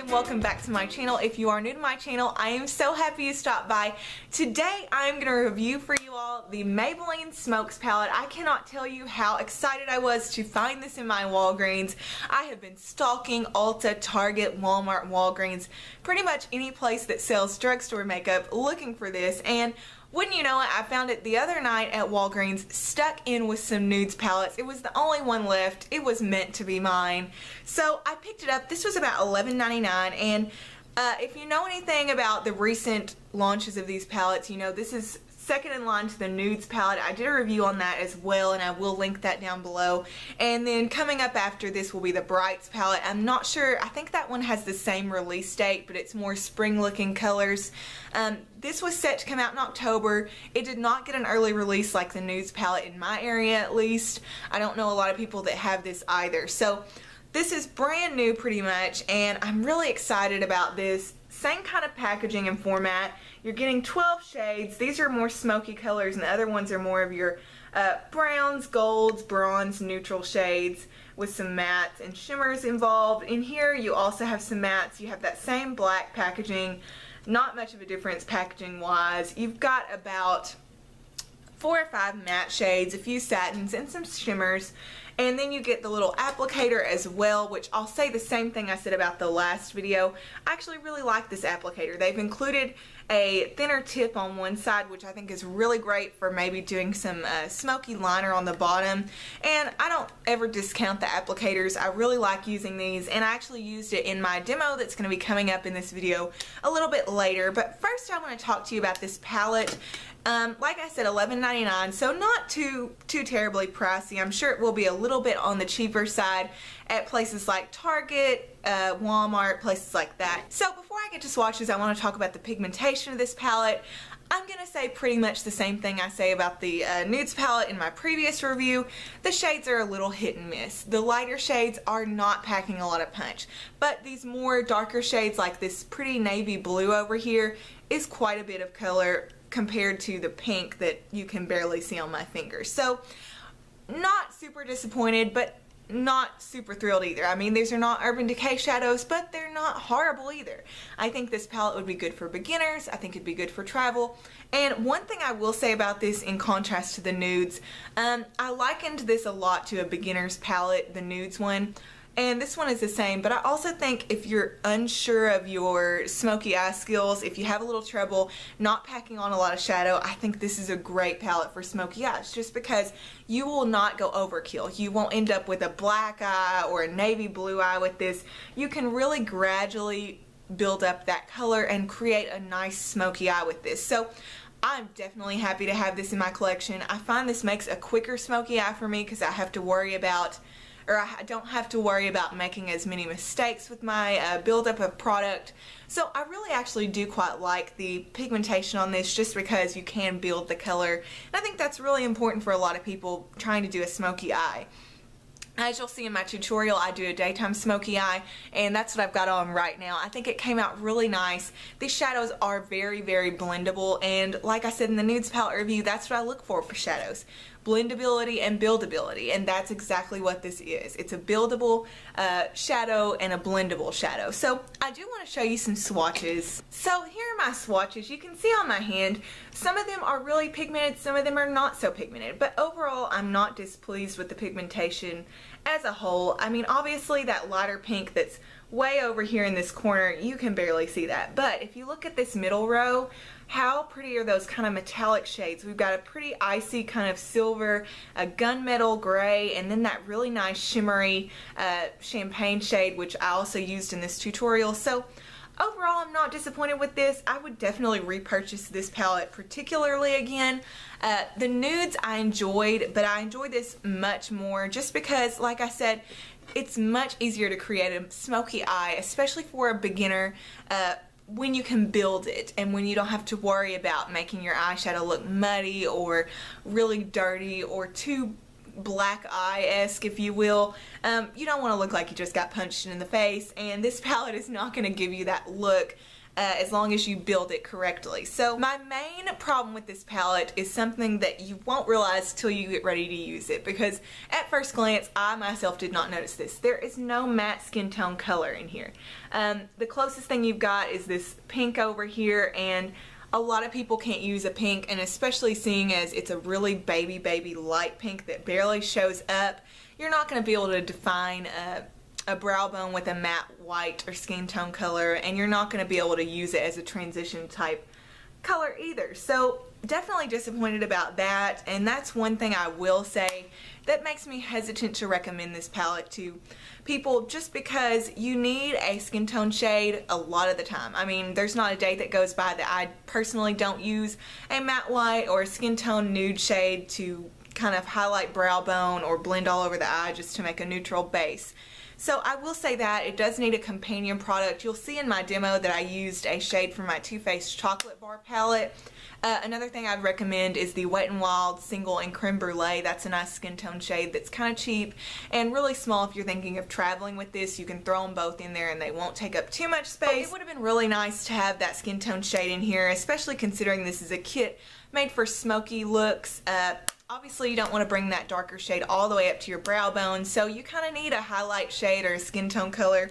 and welcome back to my channel. If you are new to my channel, I am so happy you stopped by. Today I'm going to review for you all the Maybelline Smokes palette. I cannot tell you how excited I was to find this in my Walgreens. I have been stalking Ulta, Target, Walmart, Walgreens, pretty much any place that sells drugstore makeup looking for this, and wouldn't you know it, I found it the other night at Walgreens stuck in with some Nudes palettes. It was the only one left. It was meant to be mine. So I picked it up. This was about $11.99, and if you know anything about the recent launches of these palettes, you know this is second in line to the Nudes palette. I did a review on that as well, and I will link that down below. And then coming up after this will be the Brights palette. I'm not sure, I think that one has the same release date, but it's more spring looking colors. This was set to come out in October. It did not get an early release like the Nudes palette in my area, at least. I don't know a lot of people that have this either. So this is brand new pretty much, and I'm really excited about this. Same kind of packaging and format. You're getting 12 shades. These are more smoky colors, and the other ones are more of your browns, golds, bronze, neutral shades with some mattes and shimmers involved. In here you also have some mattes. You have that same black packaging. Not much of a difference packaging wise. You've got about 4 or 5 matte shades, a few satins, and some shimmers. And then you get the little applicator as well, which I'll say the same thing I said about the last video. I actually really like this applicator. They've included a thinner tip on one side, which I think is really great for maybe doing some smoky liner on the bottom. And I don't ever discount the applicators. I really like using these, and I actually used it in my demo that's going to be coming up in this video a little bit later. But first I want to talk to you about this palette. Like I said, $11.99, so not too terribly pricey. I'm sure it will be a little bit on the cheaper side at places like Target, Walmart, places like that. So before I get to swatches, I want to talk about the pigmentation of this palette. I'm going to say pretty much the same thing I say about the Nudes palette in my previous review. The shades are a little hit and miss. The lighter shades are not packing a lot of punch, but these more darker shades like this pretty navy blue over here is quite a bit of color compared to the pink that you can barely see on my fingers. So not super disappointed, but not super thrilled either. I mean, these are not Urban Decay shadows, but they're not horrible either. I think this palette would be good for beginners. I think it'd be good for travel. And one thing I will say about this in contrast to the Nudes, I likened this a lot to a beginner's palette, the Nudes one. And this one is the same, but I also think if you're unsure of your smoky eye skills, if you have a little trouble not packing on a lot of shadow, I think this is a great palette for smoky eyes, just because you will not go overkill. You won't end up with a black eye or a navy blue eye with this. You can really gradually build up that color and create a nice smoky eye with this. So I'm definitely happy to have this in my collection. I find this makes a quicker smoky eye for me because I have to worry about, or I don't have to worry about making as many mistakes with my buildup of product. So I really actually do quite like the pigmentation on this, just because you can build the color. And I think that's really important for a lot of people trying to do a smoky eye. As you'll see in my tutorial, I do a daytime smoky eye, and that's what I've got on right now. I think it came out really nice. These shadows are very, very blendable, and like I said in the Nudes palette review, that's what I look for shadows. Blendability and buildability, and that's exactly what this is. It's a buildable shadow and a blendable shadow. So I do want to show you some swatches. So here are my swatches. You can see on my hand, some of them are really pigmented, some of them are not so pigmented, but overall I'm not displeased with the pigmentation as a whole. I mean, obviously that lighter pink that's way over here in this corner, you can barely see that, but if you look at this middle row, how pretty are those kind of metallic shades? We've got a pretty icy kind of silver, a gunmetal gray, and then that really nice shimmery champagne shade, which I also used in this tutorial. So overall, I'm not disappointed with this. I would definitely repurchase this palette particularly again. The Nudes I enjoyed, but I enjoyed this much more just because, like I said, it's much easier to create a smoky eye, especially for a beginner, when you can build it and when you don't have to worry about making your eyeshadow look muddy or really dirty or too black eye-esque, if you will. You don't want to look like you just got punched in the face, and this palette is not going to give you that look. as long as you build it correctly. So my main problem with this palette is something that you won't realize till you get ready to use it, because at first glance I myself did not notice this. There is no matte skin tone color in here. The closest thing you've got is this pink over here, and a lot of people can't use a pink, and especially seeing as it's a really baby light pink that barely shows up, you're not going to be able to define a brow bone with a matte white or skin tone color, and you're not going to be able to use it as a transition type color either. So definitely disappointed about that, and that's one thing I will say that makes me hesitant to recommend this palette to people, just because you need a skin tone shade a lot of the time. I mean, there's not a day that goes by that I personally don't use a matte white or a skin tone nude shade to kind of highlight brow bone or blend all over the eye just to make a neutral base. So I will say that it does need a companion product. You'll see in my demo that I used a shade from my Too Faced Chocolate Bar palette. Another thing I'd recommend is the Wet n Wild Single in Creme Brulee. That's a nice skin tone shade that's kind of cheap and really small. If you're thinking of traveling with this, you can throw them both in there and they won't take up too much space. It would have been really nice to have that skin tone shade in here, especially considering this is a kit made for smoky looks. Obviously you don't want to bring that darker shade all the way up to your brow bone, so you kind of need a highlight shade or a skin tone color,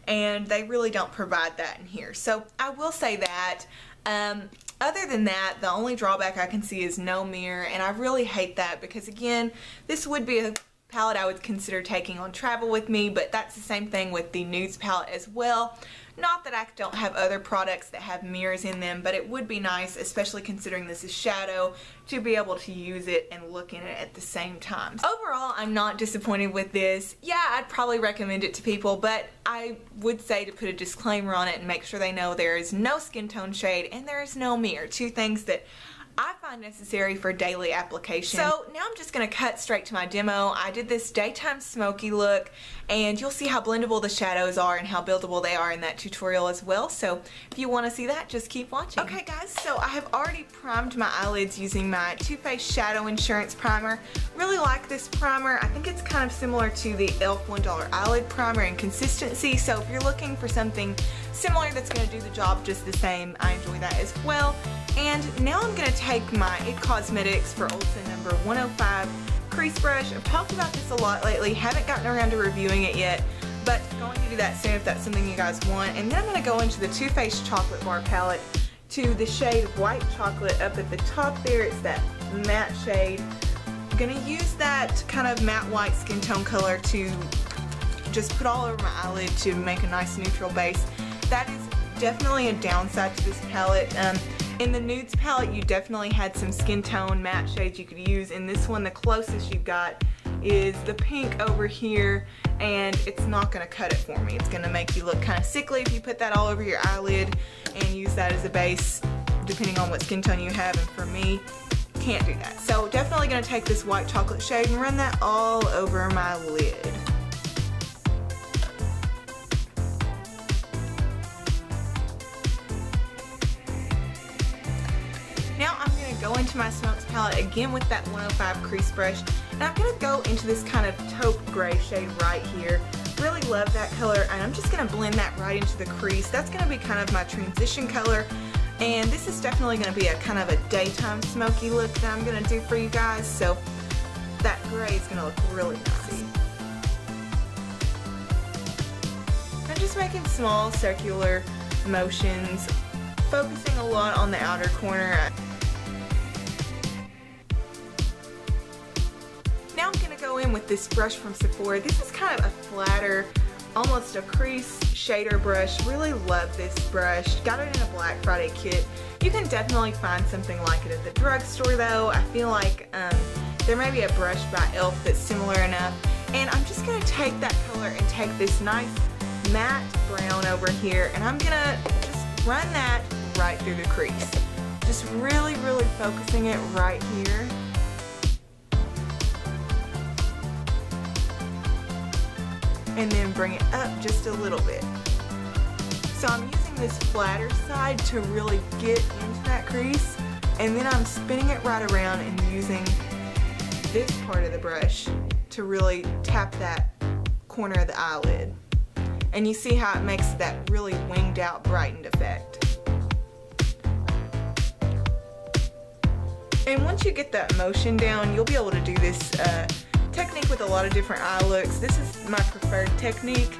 and they really don't provide that in here. So I will say that. Other than that, the only drawback I can see is no mirror, and I really hate that, because again, this would be a palette I would consider taking on travel with me, but that's the same thing with the Nudes palette as well. Not that I don't have other products that have mirrors in them, but it would be nice, especially considering this is shadow, to be able to use it and look in it at the same time. Overall, I'm not disappointed with this. Yeah, I'd probably recommend it to people, but I would say to put a disclaimer on it and make sure they know there is no skin tone shade and there is no mirror. Two things that I find necessary for daily application. So now I'm just going to cut straight to my demo. I did this daytime smoky look, and you'll see how blendable the shadows are and how buildable they are in that tutorial as well. So if you want to see that, just keep watching. Okay guys, so I have already primed my eyelids using my Too Faced Shadow Insurance Primer. Really like this primer. I think it's kind of similar to the e.l.f. $1 eyelid primer in consistency, so if you're looking for something similar that's going to do the job just the same, I enjoy that as well. And now I'm going to take my IT Cosmetics for Ulta number 105 crease brush. I've talked about this a lot lately, haven't gotten around to reviewing it yet, but going to do that soon if that's something you guys want. And then I'm going to go into the Too Faced Chocolate Bar palette to the shade White Chocolate up at the top there. It's that matte shade. I'm going to use that kind of matte white skin tone color to just put all over my eyelid to make a nice neutral base. That is definitely a downside to this palette. In the Nudes palette, you definitely had some skin tone matte shades you could use. In this one, the closest you've got is the pink over here, and it's not going to cut it for me. It's going to make you look kind of sickly if you put that all over your eyelid and use that as a base, depending on what skin tone you have, and for me, can't do that. So definitely going to take this White Chocolate shade and run that all over my lid. Now I'm going to go into my Smokes palette again with that 105 crease brush, and I'm going to go into this kind of taupe gray shade right here. Really love that color, and I'm just going to blend that right into the crease. That's going to be kind of my transition color, and this is definitely going to be a kind of a daytime smoky look that I'm going to do for you guys, so that gray is going to look really nice. I'm just making small circular motions, focusing a lot on the outer corner. Now I'm going to go in with this brush from Sephora. This is kind of a flatter, almost a crease shader brush. Really love this brush. Got it in a Black Friday kit. You can definitely find something like it at the drugstore though. I feel like there may be a brush by e.l.f. that's similar enough. And I'm just going to take that color and take this nice matte brown over here, and I'm going to just run that right through the crease. Just really focusing it right here. And then bring it up just a little bit. So I'm using this flatter side to really get into that crease, and then I'm spinning it right around and using this part of the brush to really tap that corner of the eyelid. And you see how it makes that really winged out brightened effect. And once you get that motion down, you'll be able to do this technique with a lot of different eye looks. This is my preferred technique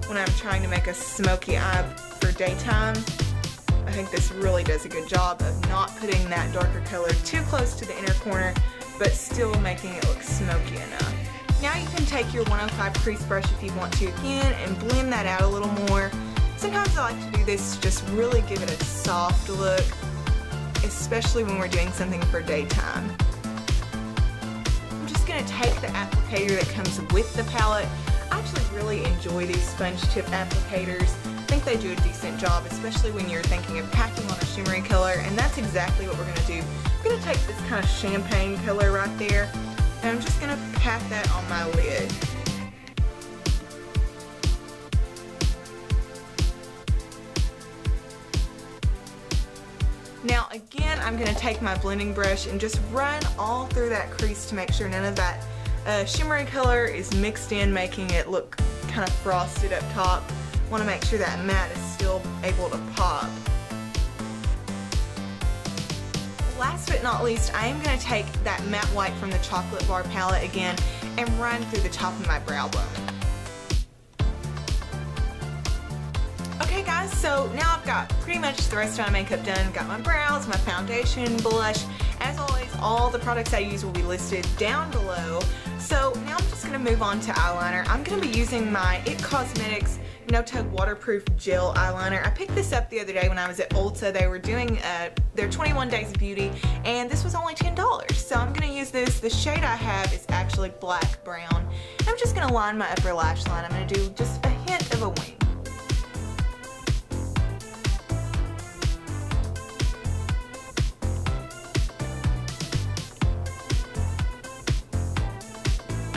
when I'm trying to make a smoky eye for daytime. I think this really does a good job of not putting that darker color too close to the inner corner, but still making it look smoky enough. Now you can take your 105 crease brush if you want to again and blend that out a little more. Sometimes I like to do this to just really give it a soft look, especially when we're doing something for daytime. I'm just going to take the applicator that comes with the palette. I actually really enjoy these sponge tip applicators. I think they do a decent job, especially when you're thinking of packing on a shimmery color, and that's exactly what we're going to do. I'm going to take this kind of champagne color right there, and I'm just going to pat that on my lid. Now again, I'm going to take my blending brush and just run all through that crease to make sure none of that shimmery color is mixed in, making it look kind of frosted up top. Want to make sure that matte is still able to pop. Last but not least, I am going to take that matte white from the Chocolate Bar palette again and run through the top of my brow bone. Okay guys, so now I've got pretty much the rest of my makeup done. Got my brows, my foundation, blush. As always, all the products I use will be listed down below. So now I'm just going to move on to eyeliner. I'm going to be using my It Cosmetics No Tug Waterproof Gel Eyeliner. I picked this up the other day when I was at Ulta. They were doing their 21 Days of Beauty, and this was only $10. So I'm going to use this. The shade I have is actually black brown. I'm just going to line my upper lash line. I'm going to do just a hint of a wing.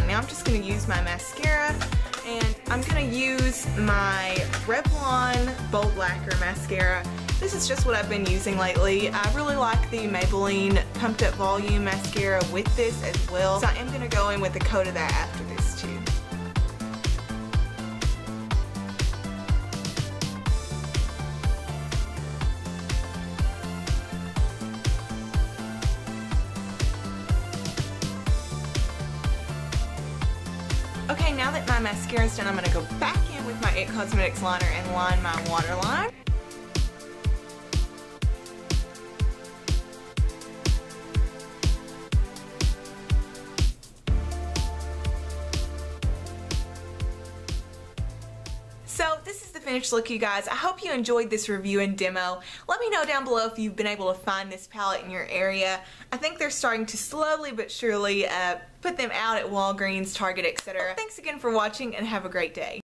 Now I'm just going to use my mascara, and I'm going to use my Revlon Bold Lacquer mascara. This is just what I've been using lately. I really like the Maybelline Pumped Up Volume mascara with this as well, so I am going to go in with a coat of that after this too. Okay, now that my mascara is done, I'm going to go back in with my It Cosmetics liner and line my waterline. So this is the finished look, you guys. I hope you enjoyed this review and demo. Let me know down below if you've been able to find this palette in your area. I think they're starting to slowly but surely put them out at Walgreens, Target, etc. Thanks again for watching and have a great day.